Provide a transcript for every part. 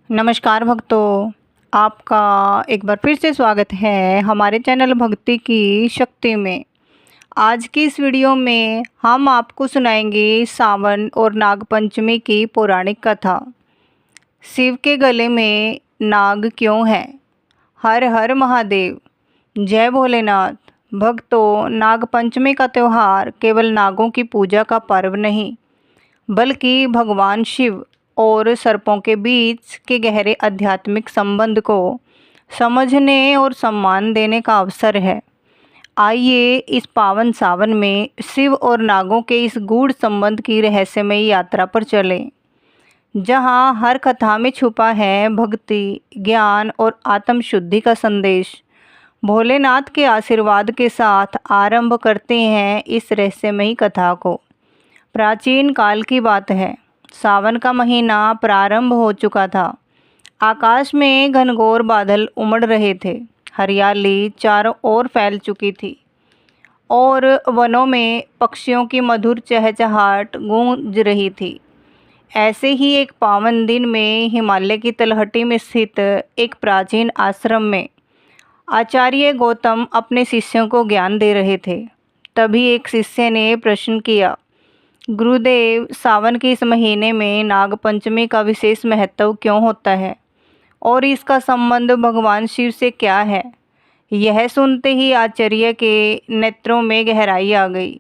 नमस्कार भक्तों, आपका एक बार फिर से स्वागत है हमारे चैनल भक्ति की शक्ति में। आज की इस वीडियो में हम आपको सुनाएंगे सावन और नागपंचमी की पौराणिक कथा। शिव के गले में नाग क्यों है? हर हर महादेव, जय भोलेनाथ। भक्तों, नागपंचमी का त्यौहार केवल नागों की पूजा का पर्व नहीं, बल्कि भगवान शिव और सर्पों के बीच के गहरे आध्यात्मिक संबंध को समझने और सम्मान देने का अवसर है। आइए इस पावन सावन में शिव और नागों के इस गूढ़ संबंध की रहस्यमयी यात्रा पर चलें, जहां हर कथा में छुपा है भक्ति, ज्ञान और आत्म शुद्धि का संदेश। भोलेनाथ के आशीर्वाद के साथ आरंभ करते हैं इस रहस्यमयी कथा को। प्राचीन काल की बात है। सावन का महीना प्रारंभ हो चुका था। आकाश में घनघोर बादल उमड़ रहे थे। हरियाली चारों ओर फैल चुकी थी और वनों में पक्षियों की मधुर चहचहाट गूंज रही थी। ऐसे ही एक पावन दिन में हिमालय की तलहटी में स्थित एक प्राचीन आश्रम में आचार्य गौतम अपने शिष्यों को ज्ञान दे रहे थे। तभी एक शिष्य ने प्रश्न किया, गुरुदेव, सावन के इस महीने में नागपंचमी का विशेष महत्व क्यों होता है और इसका संबंध भगवान शिव से क्या है? यह सुनते ही आचार्य के नेत्रों में गहराई आ गई।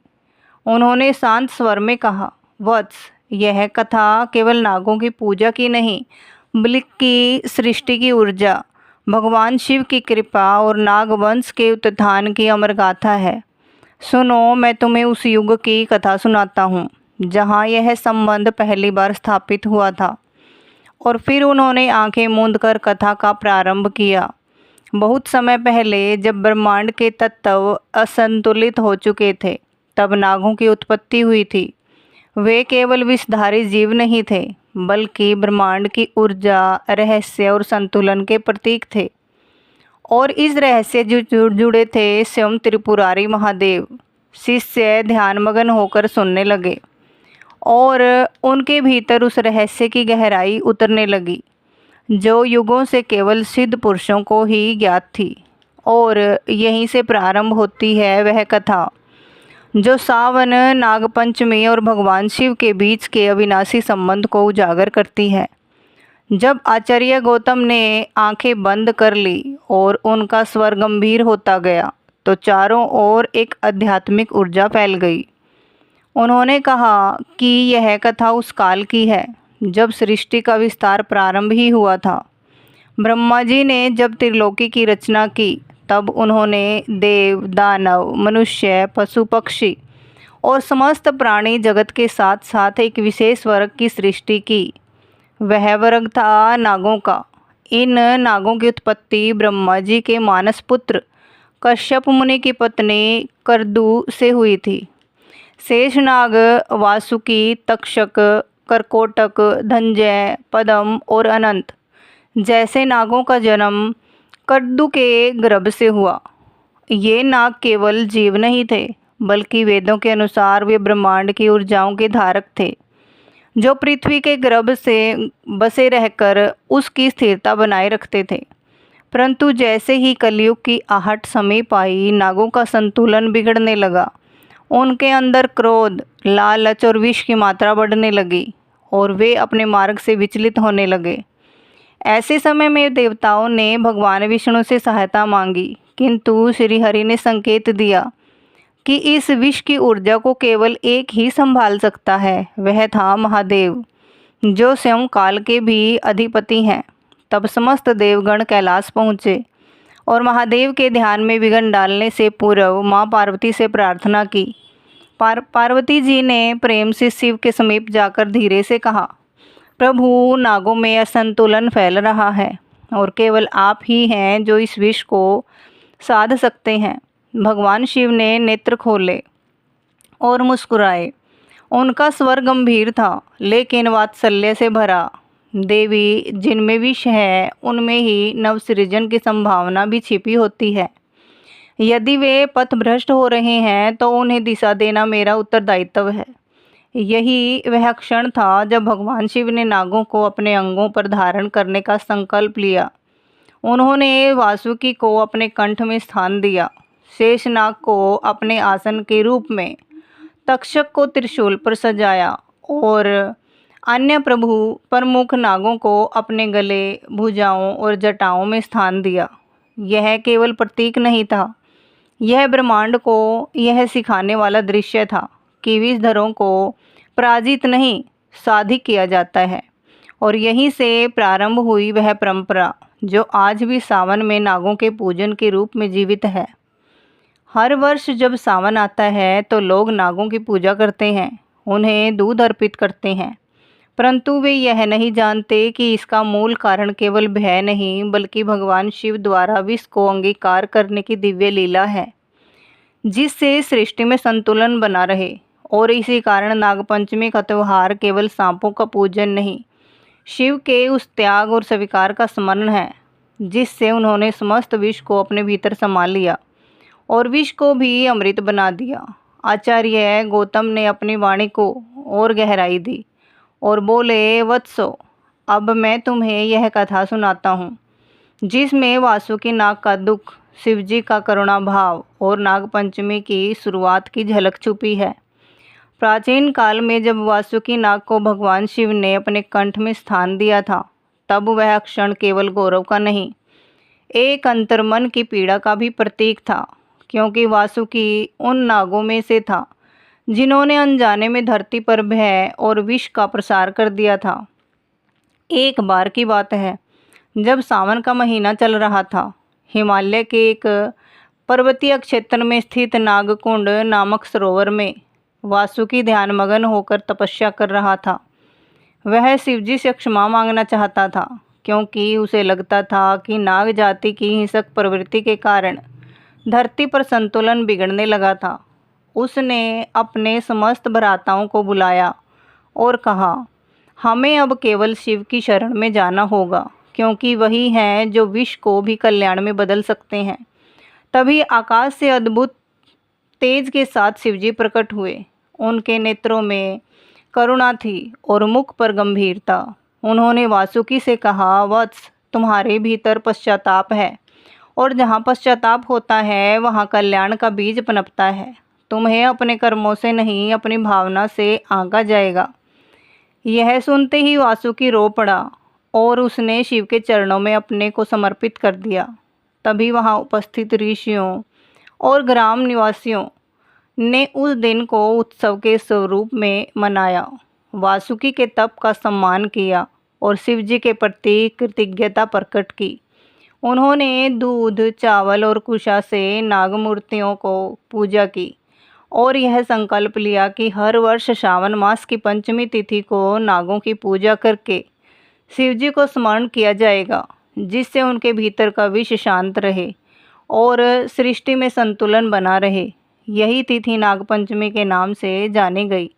उन्होंने शांत स्वर में कहा, वत्स, यह कथा केवल नागों की पूजा की नहीं, बल्कि सृष्टि की ऊर्जा, भगवान शिव की कृपा और नागवंश के उत्थान की अमर गाथा है। सुनो, मैं तुम्हें उस युग की कथा सुनाता हूँ जहाँ यह संबंध पहली बार स्थापित हुआ था। और फिर उन्होंने आंखें मूंद कर कथा का प्रारंभ किया। बहुत समय पहले, जब ब्रह्मांड के तत्व असंतुलित हो चुके थे, तब नागों की उत्पत्ति हुई थी। वे केवल विषधारी जीव नहीं थे, बल्कि ब्रह्मांड की ऊर्जा, रहस्य और संतुलन के प्रतीक थे। और इस रहस्य जो जुड़े थे स्वयं त्रिपुरारी महादेव। शिष्य ध्यानमग्न होकर सुनने लगे और उनके भीतर उस रहस्य की गहराई उतरने लगी, जो युगों से केवल सिद्ध पुरुषों को ही ज्ञात थी। और यहीं से प्रारंभ होती है वह कथा जो सावन, नागपंचमी और भगवान शिव के बीच के अविनाशी संबंध को उजागर करती है। जब आचार्य गौतम ने आंखें बंद कर ली और उनका स्वर गंभीर होता गया, तो चारों ओर एक आध्यात्मिक ऊर्जा फैल गई। उन्होंने कहा कि यह कथा उस काल की है जब सृष्टि का विस्तार प्रारंभ ही हुआ था। ब्रह्मा जी ने जब त्रिलोकी की रचना की, तब उन्होंने देव, दानव, मनुष्य, पशु, पक्षी और समस्त प्राणी जगत के साथ साथ एक विशेष वर्ग की सृष्टि की। वह वर्ग था नागों का। इन नागों की उत्पत्ति ब्रह्मा जी के मानस पुत्र कश्यप मुनि की पत्नी करदू से हुई थी। शेषनाग, वासुकी, तक्षक, करकोटक, धनंजय, पद्म और अनंत जैसे नागों का जन्म करदू के गर्भ से हुआ। ये नाग केवल जीव नहीं थे, बल्कि वेदों के अनुसार वे ब्रह्मांड की ऊर्जाओं के धारक थे, जो पृथ्वी के गर्भ से बसे रहकर उसकी स्थिरता बनाए रखते थे। परंतु जैसे ही कलयुग की आहट समीप आई, नागों का संतुलन बिगड़ने लगा। उनके अंदर क्रोध, लालच और विष की मात्रा बढ़ने लगी और वे अपने मार्ग से विचलित होने लगे। ऐसे समय में देवताओं ने भगवान विष्णु से सहायता मांगी, किंतु श्री हरि ने संकेत दिया कि इस विष की ऊर्जा को केवल एक ही संभाल सकता है। वह था महादेव, जो स्वयं काल के भी अधिपति हैं। तब समस्त देवगण कैलाश पहुँचे और महादेव के ध्यान में विघ्न डालने से पूर्व माँ पार्वती से प्रार्थना की। पार्वती जी ने प्रेम से शिव के समीप जाकर धीरे से कहा, प्रभु, नागों में असंतुलन फैल रहा है और केवल आप ही हैं जो इस विष को साध सकते हैं। भगवान शिव ने नेत्र खोले और मुस्कुराए। उनका स्वर गंभीर था, लेकिन वात्सल्य से भरा। देवी, जिनमें विष है, उनमें ही नवसृजन की संभावना भी छिपी होती है। यदि वे पथ भ्रष्ट हो रहे हैं, तो उन्हें दिशा देना मेरा उत्तरदायित्व है। यही वह क्षण था जब भगवान शिव ने नागों को अपने अंगों पर धारण करने का संकल्प लिया। उन्होंने वासुकी को अपने कंठ में स्थान दिया, शेषनाग को अपने आसन के रूप में, तक्षक को त्रिशूल पर सजाया और अन्य प्रमुख नागों को अपने गले, भुजाओं और जटाओं में स्थान दिया। यह केवल प्रतीक नहीं था, यह ब्रह्मांड को यह सिखाने वाला दृश्य था कि विषधरों को पराजित नहीं, साधित किया जाता है। और यहीं से प्रारंभ हुई वह परंपरा जो आज भी सावन में नागों के पूजन के रूप में जीवित है। हर वर्ष जब सावन आता है तो लोग नागों की पूजा करते हैं, उन्हें दूध अर्पित करते हैं, परंतु वे यह नहीं जानते कि इसका मूल कारण केवल भय नहीं बल्कि भगवान शिव द्वारा विष को अंगीकार करने की दिव्य लीला है, जिससे सृष्टि में संतुलन बना रहे। और इसी कारण नागपंचमी का त्यौहार केवल सांपों का पूजन नहीं, शिव के उस त्याग और स्वीकार का स्मरण है जिससे उन्होंने समस्त विष को अपने भीतर समा लिया और विष को भी अमृत बना दिया। आचार्य गौतम ने अपनी वाणी को और गहराई दी और बोले, वत्सो, अब मैं तुम्हें यह कथा सुनाता हूँ जिसमें वासुकी नाग का दुख, शिवजी का करुणा भाव और नागपंचमी की शुरुआत की झलक छुपी है। प्राचीन काल में जब वासुकी नाग को भगवान शिव ने अपने कंठ में स्थान दिया था, तब वह क्षण केवल गौरव का नहीं, एक अंतर्मन की पीड़ा का भी प्रतीक था, क्योंकि वासुकी उन नागों में से था जिन्होंने अनजाने में धरती पर भय और विष का प्रसार कर दिया था। एक बार की बात है, जब सावन का महीना चल रहा था, हिमालय के एक पर्वतीय क्षेत्र में स्थित नागकुंड नामक सरोवर में वासुकी ध्यानमग्न होकर तपस्या कर रहा था। वह शिवजी से क्षमा मांगना चाहता था, क्योंकि उसे लगता था कि नाग जाति की हिंसक प्रवृत्ति के कारण धरती पर संतुलन बिगड़ने लगा था। उसने अपने समस्त भ्राताओं को बुलाया और कहा, हमें अब केवल शिव की शरण में जाना होगा, क्योंकि वही हैं जो विष को भी कल्याण में बदल सकते हैं। तभी आकाश से अद्भुत तेज के साथ शिवजी प्रकट हुए। उनके नेत्रों में करुणा थी और मुख पर गंभीरता। उन्होंने वासुकी से कहा, वत्स, तुम्हारे भीतर पश्चाताप है और जहाँ पश्चाताप होता है वहाँ कल्याण का बीज पनपता है। तुम्हें अपने कर्मों से नहीं, अपनी भावना से आंका जाएगा। यह सुनते ही वासुकी रो पड़ा और उसने शिव के चरणों में अपने को समर्पित कर दिया। तभी वहाँ उपस्थित ऋषियों और ग्राम निवासियों ने उस दिन को उत्सव के स्वरूप में मनाया, वासुकी के तप का सम्मान किया और शिवजी के प्रति कृतज्ञता प्रकट की। उन्होंने दूध, चावल और कुशा से नाग मूर्तियों को पूजा की और यह संकल्प लिया कि हर वर्ष श्रावण मास की पंचमी तिथि को नागों की पूजा करके शिवजी को स्मरण किया जाएगा, जिससे उनके भीतर का विष शांत रहे और सृष्टि में संतुलन बना रहे। यही तिथि नागपंचमी के नाम से जानी गई।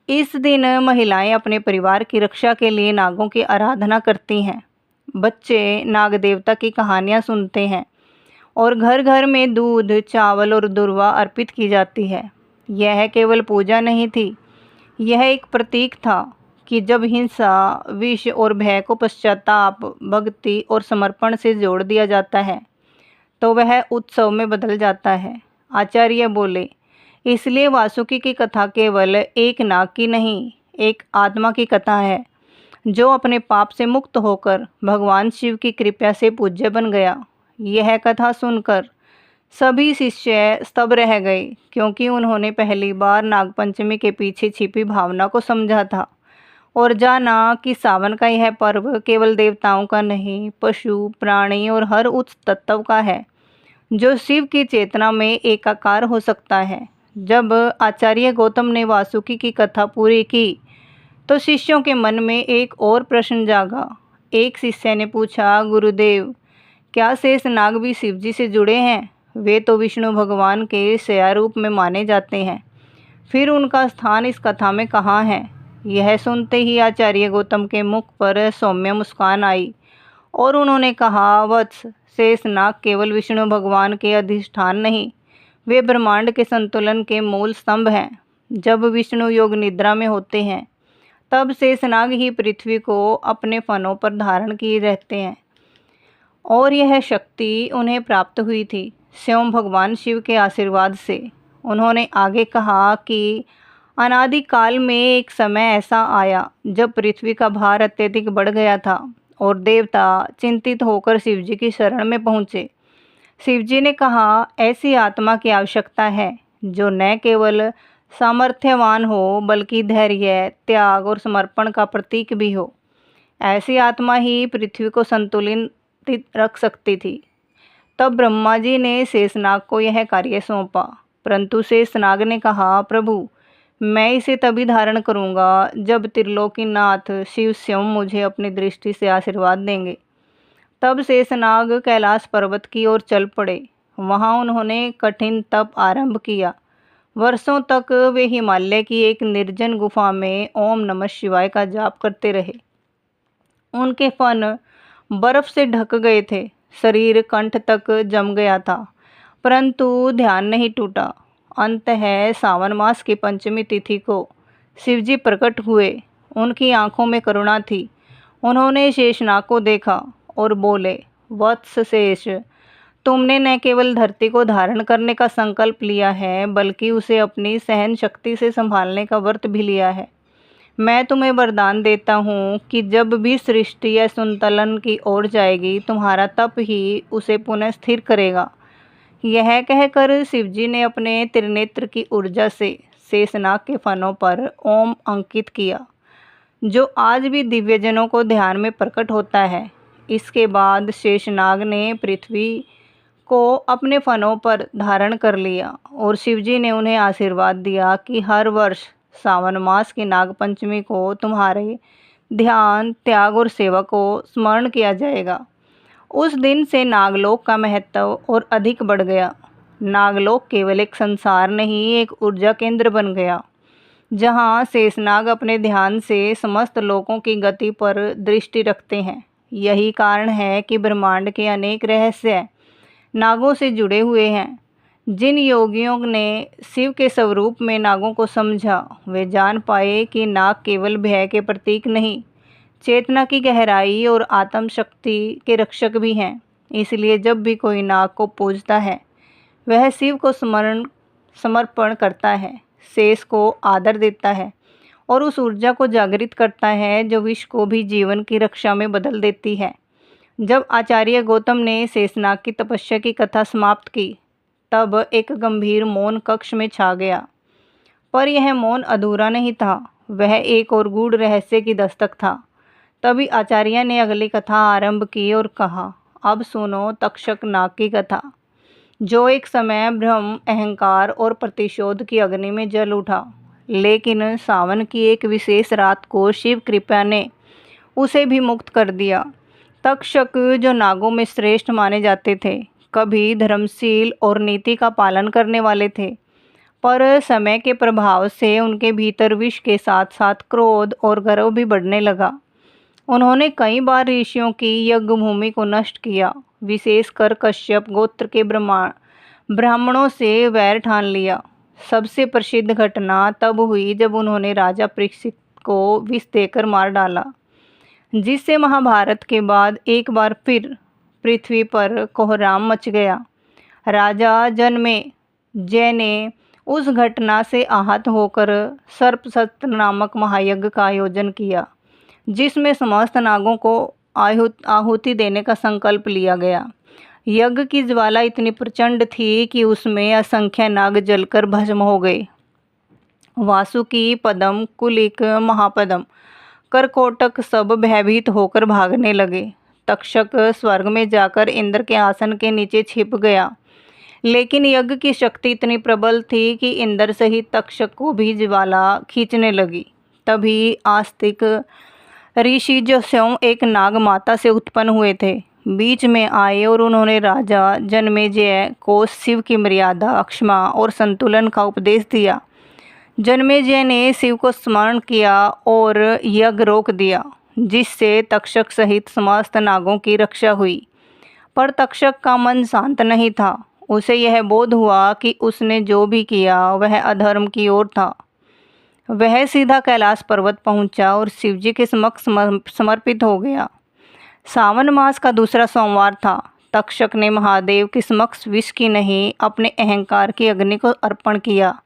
इस दिन महिलाएं अपने परिवार की रक्षा के लिए नागों की आराधना करती हैं। बच्चे नाग देवता की कहानियाँ सुनते हैं और घर घर में दूध, चावल और दुर्वा अर्पित की जाती है। यह केवल पूजा नहीं थी, यह एक प्रतीक था कि जब हिंसा, विष और भय को पश्चाताप, भक्ति और समर्पण से जोड़ दिया जाता है तो वह उत्सव में बदल जाता है। आचार्य बोले, इसलिए वासुकी की कथा केवल एक नाग की नहीं, एक आत्मा की कथा है जो अपने पाप से मुक्त होकर भगवान शिव की कृपा से पूज्य बन गया। यह कथा सुनकर सभी शिष्य स्तब्ध रह गए, क्योंकि उन्होंने पहली बार नागपंचमी के पीछे छिपी भावना को समझा था और जाना कि सावन का यह पर्व केवल देवताओं का नहीं, पशु, प्राणी और हर उच्च तत्व का है जो शिव की चेतना में एकाकार हो सकता है। जब आचार्य गौतम ने वासुकी की कथा पूरी की तो शिष्यों के मन में एक और प्रश्न जागा। एक शिष्य ने पूछा, गुरुदेव, क्या शेष नाग भी शिवजी से जुड़े हैं? वे तो विष्णु भगवान के सया रूप में माने जाते हैं, फिर उनका स्थान इस कथा में कहाँ है? यह सुनते ही आचार्य गौतम के मुख पर सौम्य मुस्कान आई और उन्होंने कहा, वत्स, शेष नाग केवल विष्णु भगवान के अधिष्ठान नहीं, वे ब्रह्मांड के संतुलन के मूल स्तंभ हैं। जब विष्णु योग निद्रा में होते हैं तब शेषनाग ही पृथ्वी को अपने फनों पर धारण किए रहते हैं और यह शक्ति उन्हें प्राप्त हुई थी स्वयं भगवान शिव के आशीर्वाद से। उन्होंने आगे कहा कि अनादिकाल में एक समय ऐसा आया जब पृथ्वी का भार अत्यधिक बढ़ गया था और देवता चिंतित होकर शिवजी की शरण में पहुँचे। शिवजी ने कहा, ऐसी आत्मा की आवश्यकता है जो न केवल सामर्थ्यवान हो बल्कि धैर्य, त्याग और समर्पण का प्रतीक भी हो। ऐसी आत्मा ही पृथ्वी को संतुलित रख सकती थी। तब ब्रह्मा जी ने शेषनाग को यह कार्य सौंपा, परंतु शेषनाग ने कहा, प्रभु मैं इसे तभी धारण करूँगा जब त्रिलोकीनाथ शिव स्वयं मुझे अपनी दृष्टि से आशीर्वाद देंगे। तब शेषनाग कैलाश पर्वत की ओर चल पड़े। वहाँ उन्होंने कठिन तप आरंभ किया। वर्षों तक वे हिमालय की एक निर्जन गुफा में ओम नमः शिवाय का जाप करते रहे। उनके फन बर्फ से ढक गए थे, शरीर कंठ तक जम गया था, परंतु ध्यान नहीं टूटा। अंततः सावन मास की पंचमी तिथि को शिवजी प्रकट हुए। उनकी आंखों में करुणा थी। उन्होंने शेषनाग को देखा और बोले, वत्स शेष, तुमने न केवल धरती को धारण करने का संकल्प लिया है बल्कि उसे अपनी सहन शक्ति से संभालने का व्रत भी लिया है। मैं तुम्हें वरदान देता हूँ कि जब भी सृष्टि या संतुलन की ओर जाएगी तुम्हारा तप ही उसे पुनः स्थिर करेगा। यह कहकर शिवजी ने अपने त्रिनेत्र की ऊर्जा से शेषनाग के फनों पर ओम अंकित किया, जो आज भी दिव्यजनों को ध्यान में प्रकट होता है। इसके बाद शेषनाग ने पृथ्वी को अपने फनों पर धारण कर लिया और शिवजी ने उन्हें आशीर्वाद दिया कि हर वर्ष सावन मास की नाग पंचमी को तुम्हारे ध्यान, त्याग और सेवा को स्मरण किया जाएगा। उस दिन से नागलोक का महत्व और अधिक बढ़ गया। नागलोक केवल एक संसार नहीं, एक ऊर्जा केंद्र बन गया, जहाँ शेषनाग अपने ध्यान से समस्त लोकों की गति पर दृष्टि रखते हैं। यही कारण है कि ब्रह्मांड के अनेक रहस्य नागों से जुड़े हुए हैं। जिन योगियों ने शिव के स्वरूप में नागों को समझा, वे जान पाए कि नाग केवल भय के प्रतीक नहीं, चेतना की गहराई और आत्म शक्ति के रक्षक भी हैं। इसलिए जब भी कोई नाग को पूजता है, वह शिव को समर्पण करता है, शेष को आदर देता है और उस ऊर्जा को जागृत करता है जो विश्व को भी जीवन की रक्षा में बदल देती है। जब आचार्य गौतम ने शेषनाग की तपस्या की कथा समाप्त की, तब एक गंभीर मौन कक्ष में छा गया। पर यह मौन अधूरा नहीं था, वह एक और गूढ़ रहस्य की दस्तक था। तभी आचार्य ने अगली कथा आरंभ की और कहा, अब सुनो तक्षक नाग की कथा, जो एक समय भ्रम, अहंकार और प्रतिशोध की अग्नि में जल उठा। लेकिन सावन की एक विशेष रात को शिव कृपा ने उसे भी मुक्त कर दिया। तक्षक, जो नागों में श्रेष्ठ माने जाते थे, कभी धर्मशील और नीति का पालन करने वाले थे, पर समय के प्रभाव से उनके भीतर विष के साथ साथ क्रोध और गर्व भी बढ़ने लगा। उन्होंने कई बार ऋषियों की यज्ञ भूमि को नष्ट किया, विशेषकर कश्यप गोत्र के ब्राह्मणों से वैर ठान लिया। सबसे प्रसिद्ध घटना तब हुई जब उन्होंने राजा परीक्षित को विष देकर मार डाला, जिससे महाभारत के बाद एक बार फिर पृथ्वी पर कोहराम मच गया। राजा जन्मेजय ने उस घटना से आहत होकर सर्पसत्र नामक महायज्ञ का आयोजन किया, जिसमें समस्त नागों को आहुति देने का संकल्प लिया गया। यज्ञ की ज्वाला इतनी प्रचंड थी कि उसमें असंख्य नाग जलकर भस्म हो गए। वासुकी, पद्म, कुलिक, महापद्म, करकोटक सब भयभीत होकर भागने लगे। तक्षक स्वर्ग में जाकर इंद्र के आसन के नीचे छिप गया, लेकिन यज्ञ की शक्ति इतनी प्रबल थी कि इंद्र सहित तक्षक को भी ज्वाला खींचने लगी। तभी आस्तिक ऋषि, जो स्वयं एक नाग माता से उत्पन्न हुए थे, बीच में आए और उन्होंने राजा जन्मेजय को शिव की मर्यादा, क्षमा और संतुलन का उपदेश दिया। जन्मेजय ने शिव को स्मरण किया और यज्ञ रोक दिया, जिससे तक्षक सहित समस्त नागों की रक्षा हुई। पर तक्षक का मन शांत नहीं था। उसे यह बोध हुआ कि उसने जो भी किया वह अधर्म की ओर था। वह सीधा कैलाश पर्वत पहुंचा और शिवजी के समक्ष समर्पित हो गया। सावन मास का दूसरा सोमवार था। तक्षक ने महादेव के समक्ष विष की नहीं, अपने अहंकार की अग्नि को अर्पण किया।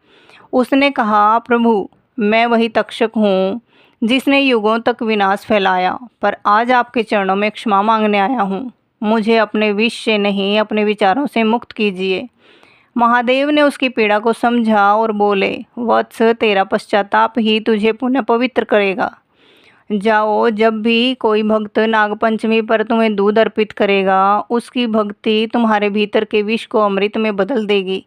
उसने कहा, प्रभु, मैं वही तक्षक हूँ जिसने युगों तक विनाश फैलाया, पर आज आपके चरणों में क्षमा मांगने आया हूँ। मुझे अपने विष से नहीं, अपने विचारों से मुक्त कीजिए। महादेव ने उसकी पीड़ा को समझा और बोले, वत्स, तेरा पश्चाताप ही तुझे पुनः पवित्र करेगा। जाओ, जब भी कोई भक्त नागपंचमी पर तुम्हें दूध अर्पित करेगा, उसकी भक्ति तुम्हारे भीतर के विष को अमृत में बदल देगी।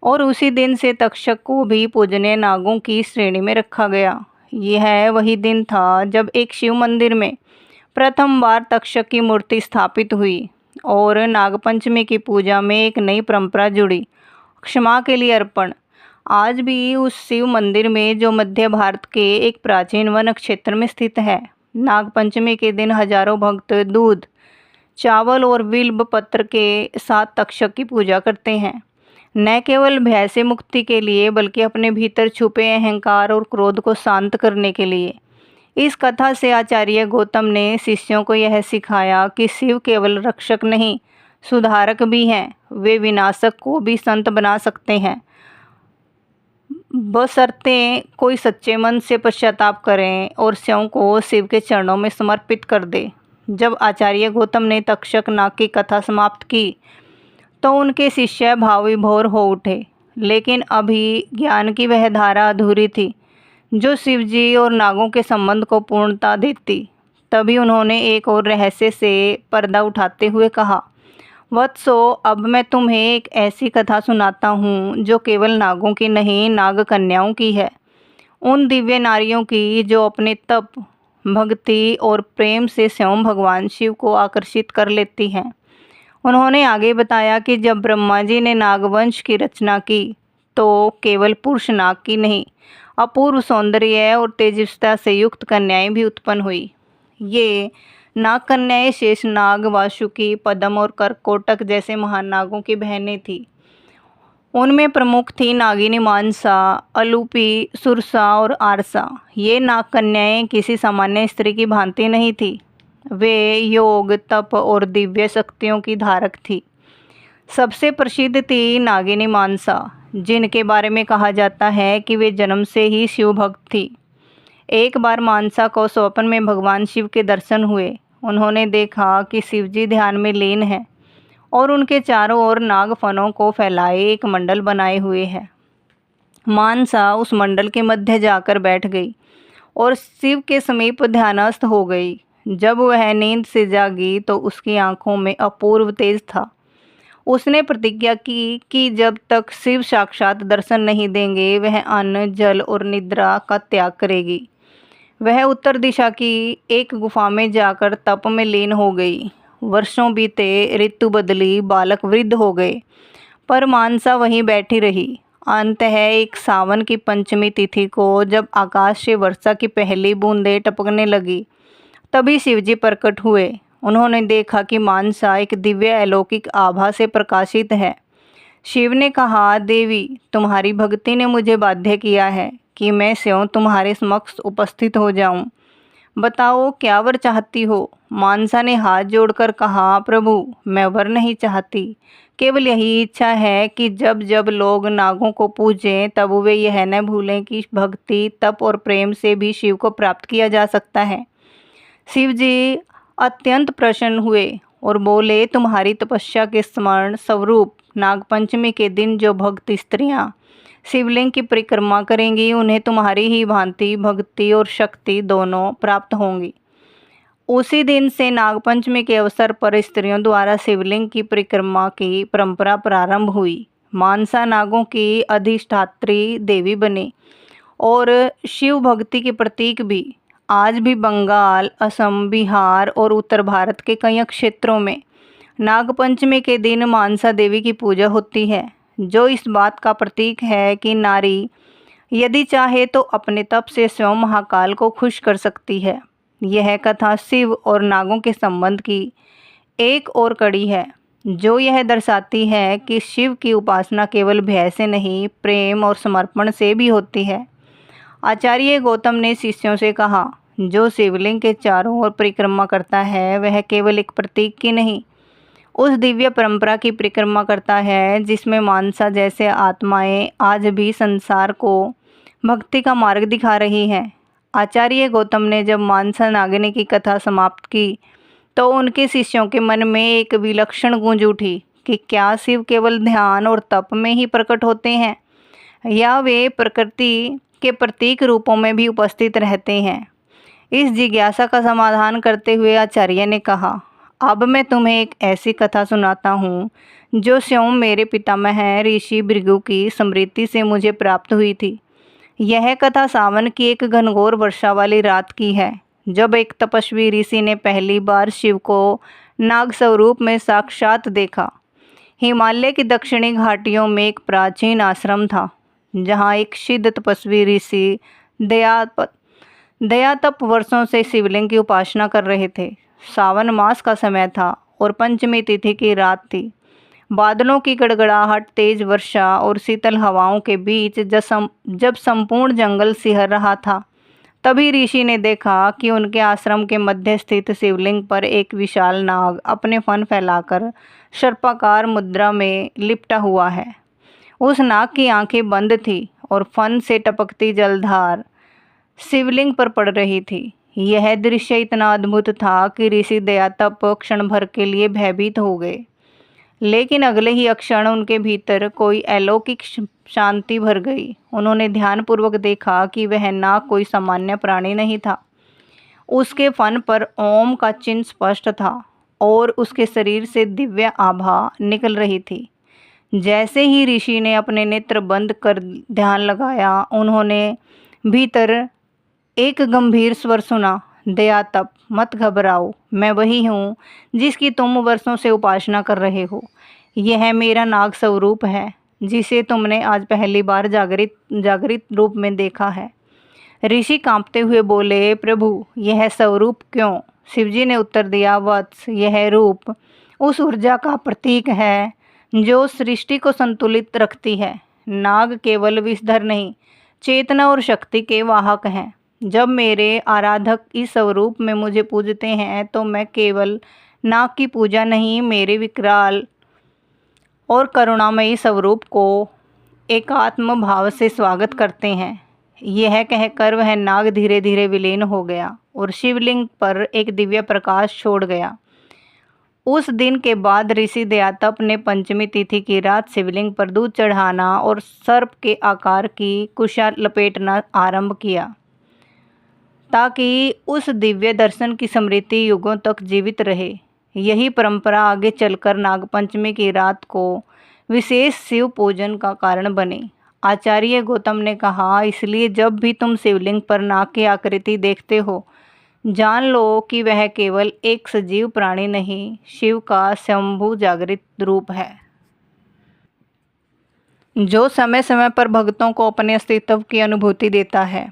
और उसी दिन से तक्षक को भी पूजनीय नागों की श्रेणी में रखा गया। यह वही दिन था जब एक शिव मंदिर में प्रथम बार तक्षक की मूर्ति स्थापित हुई और नागपंचमी की पूजा में एक नई परंपरा जुड़ी, क्षमा के लिए अर्पण। आज भी उस शिव मंदिर में, जो मध्य भारत के एक प्राचीन वन क्षेत्र में स्थित है, नागपंचमी के दिन हजारों भक्त दूध, चावल और बिल्व पत्र के साथ तक्षक की पूजा करते हैं, न केवल भय से मुक्ति के लिए बल्कि अपने भीतर छुपे अहंकार और क्रोध को शांत करने के लिए। इस कथा से आचार्य गौतम ने शिष्यों को यह सिखाया कि शिव केवल रक्षक नहीं, सुधारक भी हैं। वे विनाशक को भी संत बना सकते हैं, बशर्ते कोई सच्चे मन से पश्चाताप करें और स्वयं को शिव के चरणों में समर्पित कर दे। जब आचार्य गौतम ने तक्षक नाग की कथा समाप्त की तो उनके शिष्य भाव विभोर हो उठे, लेकिन अभी ज्ञान की वह धारा अधूरी थी जो शिवजी और नागों के संबंध को पूर्णता देती। तभी उन्होंने एक और रहस्य से पर्दा उठाते हुए कहा, वत्सो, अब मैं तुम्हें एक ऐसी कथा सुनाता हूँ जो केवल नागों की नहीं, नाग कन्याओं की है। उन दिव्य नारियों की जो अपने तप, भक्ति और प्रेम से स्वयं भगवान शिव को आकर्षित कर लेती हैं। उन्होंने आगे बताया कि जब ब्रह्मा जी ने नागवंश की रचना की तो केवल पुरुष नाग की नहीं, अपूर्व सौंदर्य और तेजस्विता से युक्त कन्याएं भी उत्पन्न हुई। ये नाग कन्याएं शेषनाग, वासुकी, पद्म और करकोटक जैसे महान नागों की बहनें थीं। उनमें प्रमुख थी नागिनी मानसा, अलूपी, सुरसा और आरसा। ये नाग कन्याएं किसी सामान्य स्त्री की भांति नहीं थी। वे योग, तप और दिव्य शक्तियों की धारक थी। सबसे प्रसिद्ध थी नागिनी मानसा, जिनके बारे में कहा जाता है कि वे जन्म से ही शिव भक्त थी। एक बार मानसा को स्वप्न में भगवान शिव के दर्शन हुए। उन्होंने देखा कि शिवजी ध्यान में लीन हैं और उनके चारों ओर नाग फनों को फैलाए एक मंडल बनाए हुए है। मानसा उस मंडल के मध्य जाकर बैठ गई और शिव के समीप ध्यानस्थ हो गई। जब वह नींद से जागी तो उसकी आंखों में अपूर्व तेज था। उसने प्रतिज्ञा की कि जब तक शिव साक्षात दर्शन नहीं देंगे वह अन्न, जल और निद्रा का त्याग करेगी। वह उत्तर दिशा की एक गुफा में जाकर तप में लीन हो गई। वर्षों बीते, ऋतु बदली, बालक वृद्ध हो गए, पर मानसा वहीं बैठी रही। अंततः एक सावन की पंचमी तिथि को जब आकाश से वर्षा की पहली बूंदें टपकने लगी, तभी शिवजी प्रकट हुए। उन्होंने देखा कि मानसा एक दिव्य अलौकिक आभा से प्रकाशित है। शिव ने कहा, देवी, तुम्हारी भक्ति ने मुझे बाध्य किया है कि मैं स्वयं तुम्हारे समक्ष उपस्थित हो जाऊं। बताओ, क्या वर चाहती हो? मानसा ने हाथ जोड़कर कहा, प्रभु, मैं वर नहीं चाहती, केवल यही इच्छा है कि जब जब लोग नागों को पूजें तब वे यह न भूलें कि भक्ति, तप और प्रेम से भी शिव को प्राप्त किया जा सकता है। शिव जी अत्यंत प्रसन्न हुए और बोले, तुम्हारी तपस्या के स्मरण स्वरूप नागपंचमी के दिन जो भक्त स्त्रियां शिवलिंग की परिक्रमा करेंगी उन्हें तुम्हारी ही भांति भक्ति और शक्ति दोनों प्राप्त होंगी। उसी दिन से नागपंचमी के अवसर पर स्त्रियों द्वारा शिवलिंग की परिक्रमा की परंपरा प्रारंभ हुई। मानसा नागों की अधिष्ठात्री देवी बनी और शिव भक्ति के प्रतीक भी। आज भी बंगाल, असम, बिहार और उत्तर भारत के कई क्षेत्रों में नागपंचमी के दिन मानसा देवी की पूजा होती है, जो इस बात का प्रतीक है कि नारी यदि चाहे तो अपने तप से स्वयं महाकाल को खुश कर सकती है। यह कथा शिव और नागों के संबंध की एक और कड़ी है, जो यह दर्शाती है कि शिव की उपासना केवल भय से नहीं, प्रेम और समर्पण से भी होती है। आचार्य गौतम ने शिष्यों से कहा, जो शिवलिंग के चारों ओर परिक्रमा करता है वह केवल एक प्रतीक की नहीं, उस दिव्य परंपरा की परिक्रमा करता है जिसमें मानसा जैसे आत्माएं आज भी संसार को भक्ति का मार्ग दिखा रही हैं। आचार्य गौतम ने जब मानसा नागिनी की कथा समाप्त की तो उनके शिष्यों के मन में एक विलक्षण गूंज उठी कि क्या शिव केवल ध्यान और तप में ही प्रकट होते हैं या वे प्रकृति के प्रतीक रूपों में भी उपस्थित रहते हैं। इस जिज्ञासा का समाधान करते हुए आचार्य ने कहा, अब मैं तुम्हें एक ऐसी कथा सुनाता हूँ जो स्वयं मेरे पितामह ऋषि भृगु की स्मृति से मुझे प्राप्त हुई थी। यह कथा सावन की एक घनघोर वर्षा वाली रात की है, जब एक तपस्वी ऋषि ने पहली बार शिव को नाग स्वरूप में साक्षात देखा। हिमालय की दक्षिणी घाटियों में एक प्राचीन आश्रम था, जहाँ एक सिद्ध तपस्वी ऋषि दयातप वर्षों से शिवलिंग की उपासना कर रहे थे। सावन मास का समय था और पंचमी तिथि की रात थी। बादलों की गड़गड़ाहट, तेज वर्षा और शीतल हवाओं के बीच जब संपूर्ण जंगल सिहर रहा था, तभी ऋषि ने देखा कि उनके आश्रम के मध्य स्थित शिवलिंग पर एक विशाल नाग अपने फन फैलाकर सर्पाकार मुद्रा में लिपटा हुआ है। उस नाग की आंखें बंद थी और फन से टपकती जलधार शिवलिंग पर पड़ रही थी। यह दृश्य इतना अद्भुत था कि ऋषि दयातप क्षण भर के लिए भयभीत हो गए, लेकिन अगले ही क्षण उनके भीतर कोई अलौकिक शांति भर गई। उन्होंने ध्यानपूर्वक देखा कि वह नाग कोई सामान्य प्राणी नहीं था। उसके फन पर ओम का चिन्ह स्पष्ट था और उसके शरीर से दिव्य आभा निकल रही थी। जैसे ही ऋषि ने अपने नेत्र बंद कर ध्यान लगाया, उन्होंने भीतर एक गंभीर स्वर सुना, दयातप, मत घबराओ, मैं वही हूँ जिसकी तुम वर्षों से उपासना कर रहे हो। यह मेरा नाग स्वरूप है जिसे तुमने आज पहली बार जागृत रूप में देखा है। ऋषि कांपते हुए बोले, प्रभु, यह स्वरूप क्यों? शिवजी ने उत्तर दिया, वत्स, यह रूप उस ऊर्जा का प्रतीक है जो सृष्टि को संतुलित रखती है। नाग केवल विषधर नहीं, चेतना और शक्ति के वाहक हैं। जब मेरे आराधक इस स्वरूप में मुझे पूजते हैं तो मैं केवल नाग की पूजा नहीं, मेरे विकराल और करुणामयी स्वरूप को एकात्म भाव से स्वागत करते हैं। यह कहकर वह नाग धीरे धीरे विलीन हो गया और शिवलिंग पर एक दिव्य प्रकाश छोड़ गया। उस दिन के बाद ऋषि दयातप ने पंचमी तिथि की रात शिवलिंग पर दूध चढ़ाना और सर्प के आकार की कुशा लपेटना आरंभ किया, ताकि उस दिव्य दर्शन की स्मृति युगों तक जीवित रहे। यही परंपरा आगे चलकर नागपंचमी की रात को विशेष शिव पूजन का कारण बनी। आचार्य गौतम ने कहा, इसलिए जब भी तुम शिवलिंग पर नाग की आकृति देखते हो, जान लो कि वह केवल एक सजीव प्राणी नहीं, शिव का स्वयंभू जागृत रूप है, जो समय समय पर भक्तों को अपने अस्तित्व की अनुभूति देता है।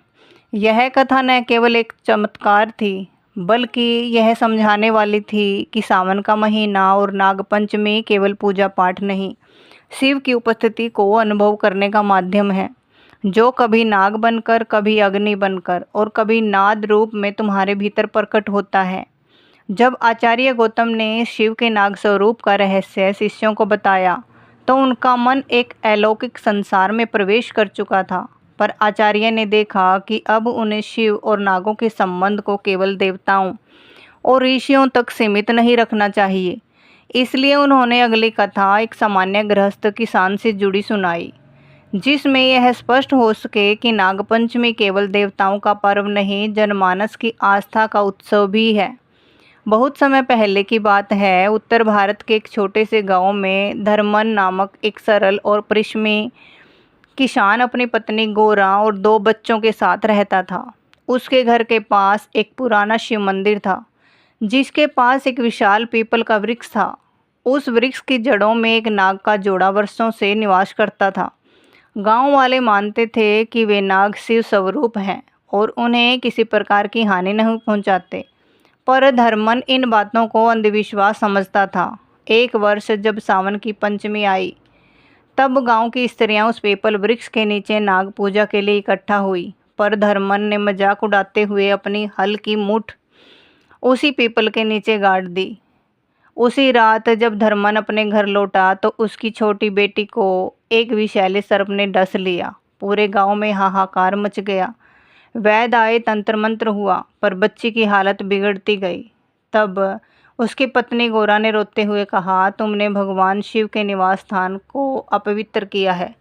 यह कथा न केवल एक चमत्कार थी, बल्कि यह समझाने वाली थी कि सावन का महीना और नागपंचमी केवल पूजा पाठ नहीं, शिव की उपस्थिति को अनुभव करने का माध्यम है, जो कभी नाग बनकर, कभी अग्नि बनकर और कभी नाद रूप में तुम्हारे भीतर प्रकट होता है। जब आचार्य गौतम ने शिव के नाग स्वरूप का रहस्य शिष्यों को बताया तो उनका मन एक अलौकिक संसार में प्रवेश कर चुका था। पर आचार्य ने देखा कि अब उन्हें शिव और नागों के संबंध को केवल देवताओं और ऋषियों तक सीमित नहीं रखना चाहिए। इसलिए उन्होंने अगली कथा एक सामान्य गृहस्थ किसान से जुड़ी सुनाई, जिसमें यह स्पष्ट हो सके कि नागपंचमी केवल देवताओं का पर्व नहीं, जनमानस की आस्था का उत्सव भी है। बहुत समय पहले की बात है, उत्तर भारत के एक छोटे से गांव में धर्मन नामक एक सरल और परिश्रमी किसान अपनी पत्नी गोरा और 2 बच्चों के साथ रहता था। उसके घर के पास एक पुराना शिव मंदिर था, जिसके पास एक विशाल पीपल का वृक्ष था। उस वृक्ष की जड़ों में एक नाग का जोड़ा वर्षों से निवास करता था। गांव वाले मानते थे कि वे नाग शिव स्वरूप हैं और उन्हें किसी प्रकार की हानि नहीं पहुंचाते, पर धर्मन इन बातों को अंधविश्वास समझता था। एक वर्ष जब सावन की पंचमी आई, तब गांव की स्त्रियां उस पीपल वृक्ष के नीचे नाग पूजा के लिए इकट्ठा हुई। पर धर्मन ने मजाक उड़ाते हुए अपनी हल की मुठ उसी पीपल के नीचे गाड़ दी। उसी रात जब धर्मन अपने घर लौटा तो उसकी छोटी बेटी को एक विषैले सर्प ने डस लिया। पूरे गांव में हाहाकार मच गया। वैद्य आए, तंत्र मंत्र हुआ, पर बच्ची की हालत बिगड़ती गई। तब उसकी पत्नी गोरा ने रोते हुए कहा, तुमने भगवान शिव के निवास स्थान को अपवित्र किया है।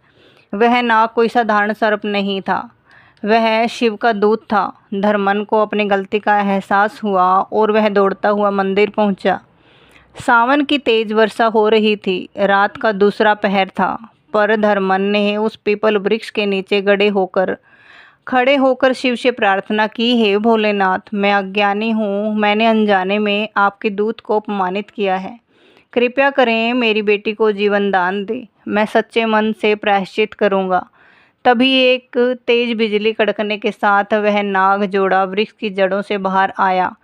वह नाग कोई साधारण सर्प नहीं था, वह शिव का दूत था। धर्मन को अपनी गलती का एहसास हुआ और वह दौड़ता हुआ मंदिर पहुंचा। सावन की तेज वर्षा हो रही थी। रात का दूसरा पहर था, पर धर्मन ने उस पीपल वृक्ष के नीचे खड़े होकर शिव से प्रार्थना की, हे भोलेनाथ, मैं अज्ञानी हूँ, मैंने अनजाने में आपके दूत को अपमानित किया है। कृपया करें, मेरी बेटी को जीवन दान दे, मैं सच्चे मन से प्रायश्चित करूँगा। तभी एक तेज बिजली कड़कने के साथ वह नाग जोड़ा वृक्ष की जड़ों से बाहर आया,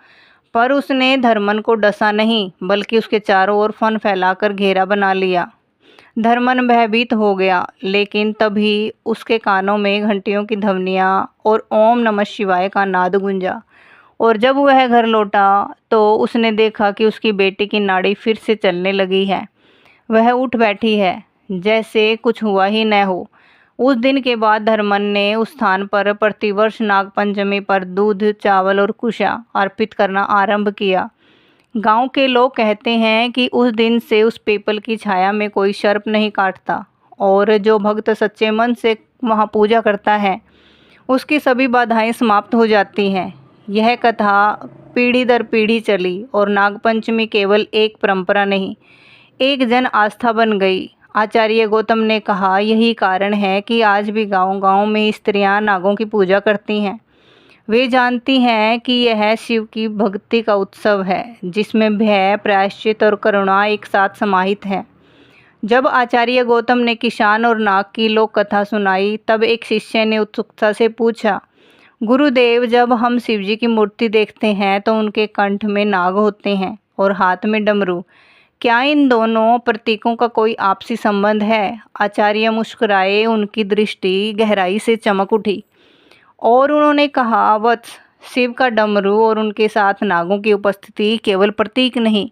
पर उसने धर्मन को डसा नहीं, बल्कि उसके चारों ओर फन फैलाकर घेरा बना लिया। धर्मन भयभीत हो गया, लेकिन तभी उसके कानों में घंटियों की ध्वनियाँ और ओम नमः शिवाय का नाद गूंजा। और जब वह घर लौटा तो उसने देखा कि उसकी बेटी की नाड़ी फिर से चलने लगी है। वह उठ बैठी है, जैसे कुछ हुआ ही न हो। उस दिन के बाद धर्मन ने उस स्थान पर प्रतिवर्ष नागपंचमी पर दूध, चावल और कुशा अर्पित करना आरंभ किया। गांव के लोग कहते हैं कि उस दिन से उस पीपल की छाया में कोई सर्प नहीं काटता, और जो भक्त सच्चे मन से वहां पूजा करता है उसकी सभी बाधाएं समाप्त हो जाती हैं। यह कथा पीढ़ी दर पीढ़ी चली और नागपंचमी केवल एक परंपरा नहीं, एक जन आस्था बन गई। आचार्य गौतम ने कहा, यही कारण है कि आज भी गांव-गांव में स्त्रियां नागों की पूजा करती हैं। वे जानती हैं कि यह शिव की भक्ति का उत्सव है, जिसमें भय, प्रायश्चित और करुणा एक साथ समाहित है। जब आचार्य गौतम ने किसान और नाग की लोक कथा सुनाई, तब एक शिष्य ने उत्सुकता से पूछा, गुरुदेव, जब हम शिवजी की मूर्ति देखते हैं तो उनके कंठ में नाग होते हैं और हाथ में डमरू, क्या इन दोनों प्रतीकों का कोई आपसी संबंध है? आचार्य मुस्कुराए, उनकी दृष्टि गहराई से चमक उठी और उन्होंने कहा, वत्स, शिव का डमरू और उनके साथ नागों की उपस्थिति केवल प्रतीक नहीं,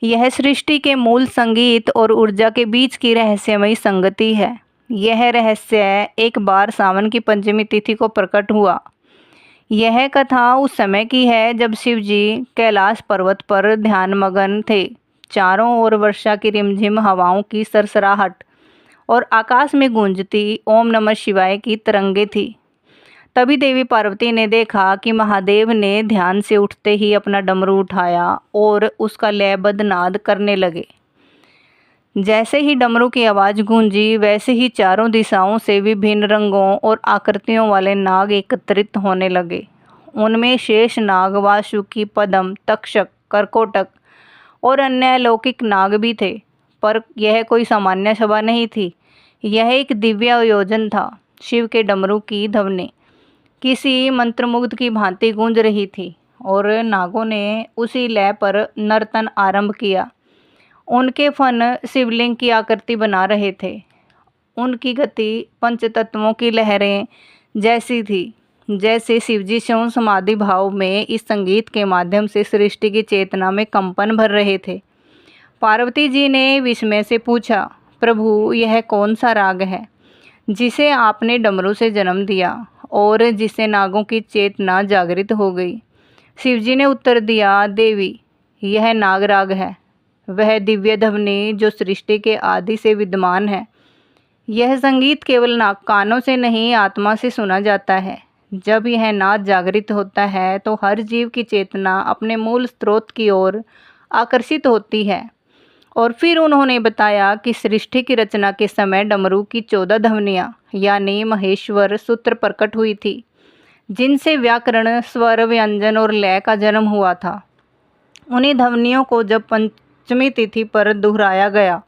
यह सृष्टि के मूल संगीत और ऊर्जा के बीच की रहस्यमयी संगति है। यह रहस्य एक बार सावन की पंचमी तिथि को प्रकट हुआ। यह कथा उस समय की है जब शिव जी कैलाश पर्वत पर ध्यानमग्न थे। चारों ओर वर्षा की रिमझिम हवाओं की सरसराहट और आकाश में गूंजती ओम नमः शिवाय की तरंगे थी। तभी देवी पार्वती ने देखा कि महादेव ने ध्यान से उठते ही अपना डमरू उठाया और उसका लयबद्ध नाद करने लगे। जैसे ही डमरू की आवाज़ गूंजी, वैसे ही चारों दिशाओं से विभिन्न रंगों और आकृतियों वाले नाग एकत्रित होने लगे। उनमें शेष नाग, वासुकी, पद्म, तक्षक, करकोटक और अन्य अलौकिक नाग भी थे। पर यह कोई सामान्य सभा नहीं थी, यह एक दिव्य आयोजन था। शिव के डमरू की ध्वनि किसी मंत्रमुग्ध की भांति गूंज रही थी और नागों ने उसी लय पर नर्तन आरंभ किया। उनके फन शिवलिंग की आकृति बना रहे थे। उनकी गति पंचतत्वों की लहरें जैसी थी, जैसे शिवजी स्वयं समाधि भाव में इस संगीत के माध्यम से सृष्टि की चेतना में कंपन भर रहे थे। पार्वती जी ने विस्मय से पूछा, प्रभु, यह कौन सा राग है जिसे आपने डमरू से जन्म दिया और जिससे नागों की चेतना जागृत हो गई? शिवजी ने उत्तर दिया, देवी, यह नाग राग है, वह दिव्य ध्वनि जो सृष्टि के आदि से विद्यमान है। यह संगीत केवल नाग कानों से नहीं, आत्मा से सुना जाता है। जब यह नाद जागृत होता है तो हर जीव की चेतना अपने मूल स्रोत की ओर आकर्षित होती है। और फिर उन्होंने बताया कि सृष्टि की रचना के समय डमरू की 14 ध्वनियाँ यानी महेश्वर सूत्र प्रकट हुई थी, जिनसे व्याकरण, स्वर, व्यंजन और लय का जन्म हुआ था। उन्हीं ध्वनियों को जब पंचमी तिथि पर दोहराया गया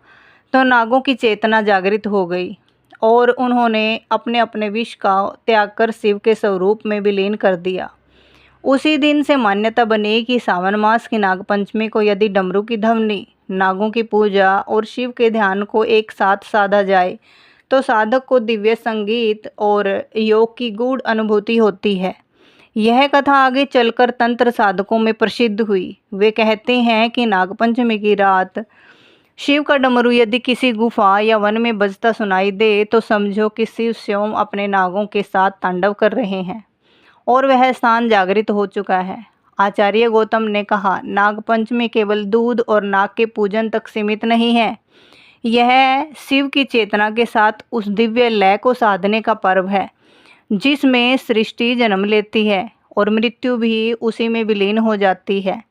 तो नागों की चेतना जागृत हो गई और उन्होंने अपने अपने विष का त्याग कर शिव के स्वरूप में विलीन कर दिया। उसी दिन से मान्यता बनी कि सावन मास की नागपंचमी को यदि डमरू की ध्वनि, नागों की पूजा और शिव के ध्यान को एक साथ साधा जाए तो साधक को दिव्य संगीत और योग की गूढ़ अनुभूति होती है। यह कथा आगे चलकर तंत्र साधकों में प्रसिद्ध हुई। वे कहते हैं कि नागपंचमी की रात शिव का डमरू यदि किसी गुफा या वन में बजता सुनाई दे तो समझो कि शिव स्वयं अपने नागों के साथ तांडव कर रहे हैं और वह स्थान जागृत हो चुका है। आचार्य गौतम ने कहा, नागपंचमी केवल दूध और नाग के पूजन तक सीमित नहीं है। यह शिव की चेतना के साथ उस दिव्य लय को साधने का पर्व है जिसमें सृष्टि जन्म लेती है और मृत्यु भी उसी में विलीन हो जाती है।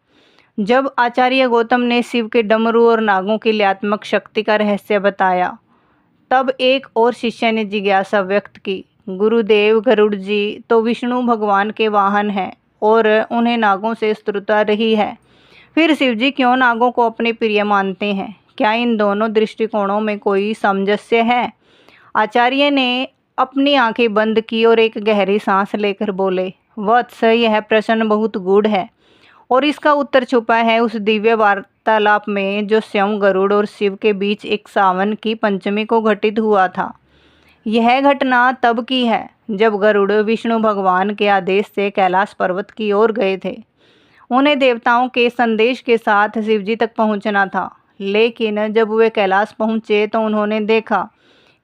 जब आचार्य गौतम ने शिव के डमरू और नागों की लयात्मक शक्ति का रहस्य बताया, तब एक और शिष्य ने जिज्ञासा व्यक्त की, गुरुदेव, गरुड़ जी तो विष्णु भगवान के वाहन हैं और उन्हें नागों से शत्रुता रही है। फिर शिव जी क्यों नागों को अपने प्रिय मानते हैं? क्या इन दोनों दृष्टिकोणों में कोई सामंजस्य है? आचार्य ने अपनी आंखें बंद की और एक गहरी सांस लेकर बोले, वत्स, यह प्रश्न बहुत गूढ़ है और इसका उत्तर छुपा है उस दिव्य वार्तालाप में जो स्वयं गरुड़ और शिव के बीच एक सावन की पंचमी को घटित हुआ था। यह घटना तब की है जब गरुड़ विष्णु भगवान के आदेश से कैलाश पर्वत की ओर गए थे। उन्हें देवताओं के संदेश के साथ शिवजी तक पहुंचना था, लेकिन जब वे कैलाश पहुंचे तो उन्होंने देखा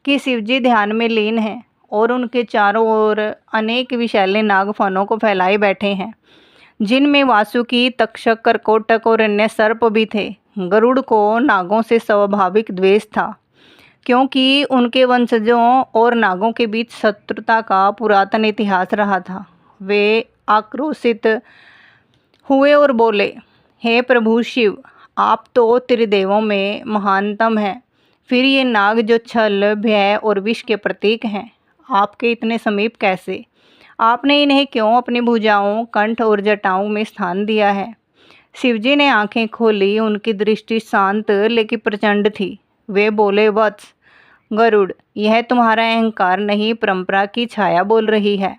कि शिवजी ध्यान में लीन हैं और उनके चारों ओर अनेक विषैले नाग फनों को फैलाए बैठे हैं, जिनमें वासुकी, तक्षक, करकोटक और अन्य सर्प भी थे। गरुड़ को नागों से स्वाभाविक द्वेष था, क्योंकि उनके वंशजों और नागों के बीच शत्रुता का पुरातन इतिहास रहा था। वे आक्रोशित हुए और बोले, हे प्रभु शिव, आप तो त्रिदेवों में महानतम हैं, फिर ये नाग जो छल, भय और विष के प्रतीक हैं, आपके इतने समीप कैसे? आपने इन्हें क्यों अपनी भुजाओं, कंठ और जटाओं में स्थान दिया है? शिवजी ने आंखें खोली। उनकी दृष्टि शांत लेकिन प्रचंड थी। वे बोले, वत्स गरुड़, यह तुम्हारा अहंकार नहीं, परंपरा की छाया बोल रही है।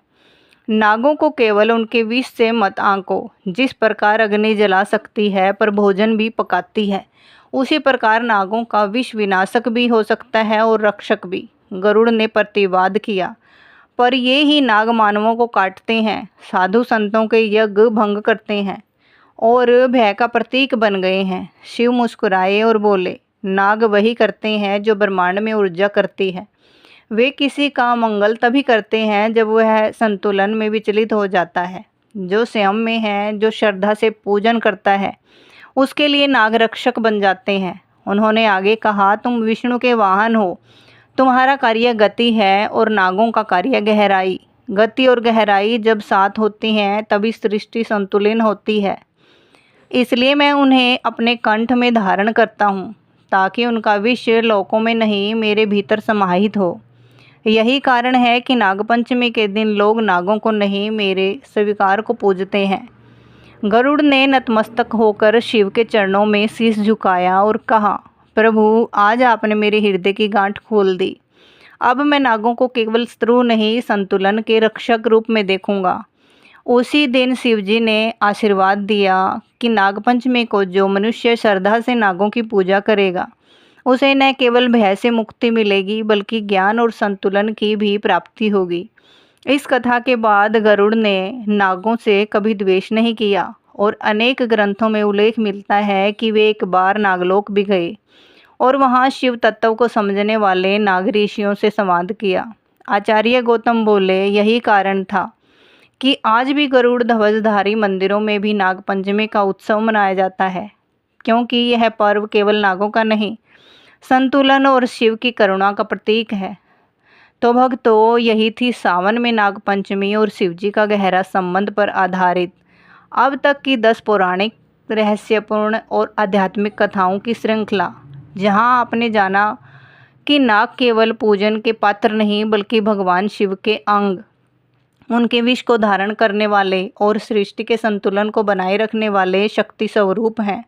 नागों को केवल उनके विष से मत आंको। जिस प्रकार अग्नि जला सकती है पर भोजन भी पकाती है, उसी प्रकार नागों का विष विनाशक भी हो सकता है और रक्षक भी। गरुड़ ने प्रतिवाद किया, पर ये ही नाग मानवों को काटते हैं, साधु संतों के यज्ञ भंग करते हैं और भय का प्रतीक बन गए हैं। शिव मुस्कुराए और बोले, नाग वही करते हैं जो ब्रह्मांड में ऊर्जा करती है। वे किसी का मंगल तभी करते हैं जब वह संतुलन में विचलित हो जाता है। जो संयम में है, जो श्रद्धा से पूजन करता है, उसके लिए नाग रक्षक बन जाते हैं। उन्होंने आगे कहा, तुम विष्णु के वाहन हो, तुम्हारा कार्य गति है और नागों का कार्य गहराई। गति और गहराई जब साथ होती हैं तभी सृष्टि संतुलित होती है। इसलिए मैं उन्हें अपने कंठ में धारण करता हूँ, ताकि उनका विष लोकों में नहीं, मेरे भीतर समाहित हो। यही कारण है कि नागपंचमी के दिन लोग नागों को नहीं, मेरे स्वीकार को पूजते हैं। गरुड़ ने नतमस्तक होकर शिव के चरणों में शीश झुकाया और कहा, प्रभु, आज आपने मेरे हृदय की गांठ खोल दी। अब मैं नागों को केवल शत्रु नहीं, संतुलन के रक्षक रूप में देखूंगा। उसी दिन शिवजी ने आशीर्वाद दिया कि नागपंचमी को जो मनुष्य श्रद्धा से नागों की पूजा करेगा, उसे न केवल भय से मुक्ति मिलेगी बल्कि ज्ञान और संतुलन की भी प्राप्ति होगी। इस कथा के बाद गरुड़ ने नागों से कभी द्वेष नहीं किया और अनेक ग्रंथों में उल्लेख मिलता है कि वे एक बार नागलोक भी गए और वहाँ शिव तत्व को समझने वाले नाग ऋषियों से संवाद किया। आचार्य गौतम बोले, यही कारण था कि आज भी गरुड़ ध्वजधारी मंदिरों में भी नागपंचमी का उत्सव मनाया जाता है, क्योंकि यह पर्व केवल नागों का नहीं, संतुलन और शिव की करुणा का प्रतीक है। तो भक्तों, यही थी सावन में नागपंचमी और शिवजी का गहरा संबंध पर आधारित अब तक की 10 पौराणिक, रहस्यपूर्ण और आध्यात्मिक कथाओं की श्रृंखला, जहां आपने जाना कि नाग केवल पूजन के पात्र नहीं बल्कि भगवान शिव के अंग, उनके विष को धारण करने वाले और सृष्टि के संतुलन को बनाए रखने वाले शक्ति स्वरूप हैं।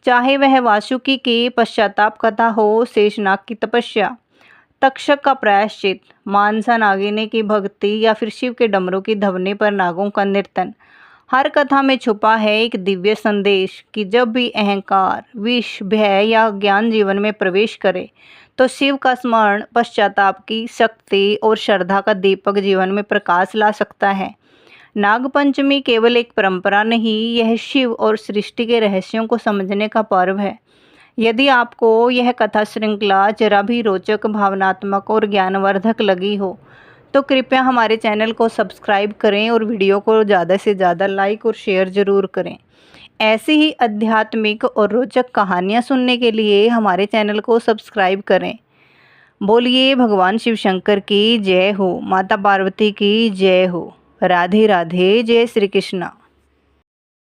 चाहे वह वासुकी की पश्चाताप कथा हो, शेषनाग की तपस्या, तक्षक का प्रायश्चित, मानसा नागिनी की भक्ति या फिर शिव के डमरू की ध्वनि पर नागों का नर्तन, हर कथा में छुपा है एक दिव्य संदेश कि जब भी अहंकार, विष, भय या ज्ञान जीवन में प्रवेश करे तो शिव का स्मरण, पश्चाताप की शक्ति और श्रद्धा का दीपक जीवन में प्रकाश ला सकता है। नागपंचमी केवल एक परंपरा नहीं, यह शिव और सृष्टि के रहस्यों को समझने का पर्व है। यदि आपको यह कथा श्रृंखला जरा भी रोचक, भावनात्मक और ज्ञानवर्धक लगी हो तो कृपया हमारे चैनल को सब्सक्राइब करें और वीडियो को ज़्यादा से ज़्यादा लाइक और शेयर ज़रूर करें। ऐसी ही आध्यात्मिक और रोचक कहानियाँ सुनने के लिए हमारे चैनल को सब्सक्राइब करें। बोलिए भगवान शिव शंकर की जय हो, माता पार्वती की जय हो। राधे राधे, जय श्री कृष्णा।